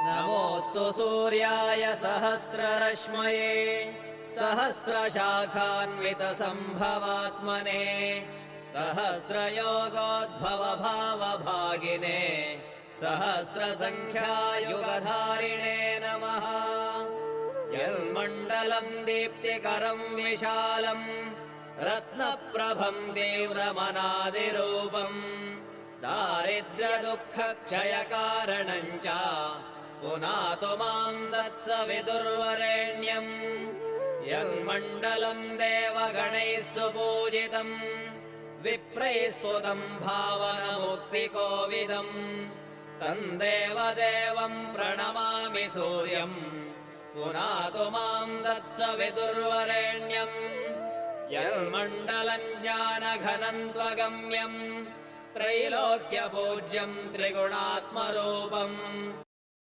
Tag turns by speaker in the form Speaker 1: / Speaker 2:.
Speaker 1: नमोऽस्तु सूर्याय सहस्ररश्मये सहस्रशाखान्वितसम्भवात्मने सहस्रयोगोद्भवभावभागिने सहस्रसङ्ख्यायुगधारिणे नमः। यन्मण्डलम् दीप्तिकरम् विशालम् रत्नप्रभम् तीव्रमनादिरूपम् दारिद्र्यदुःखक्षयकारणम् च पुनातु माम् तत्सवितुर्वरेण्यम्। यन्मण्डलम् देवगणैः सुपूजितम् विप्रैः स्तुतम् भावनमुक्तिकोविदम् तम् देवदेवम् प्रणमामि सूर्यम् पुनातु माम् तत्सवितुर्वरेण्यम्। यन्मण्डलम् ज्ञानघनम् त्वगम्यम् त्रैलोक्यपूज्यम् त्रिगुणात्मरूपम्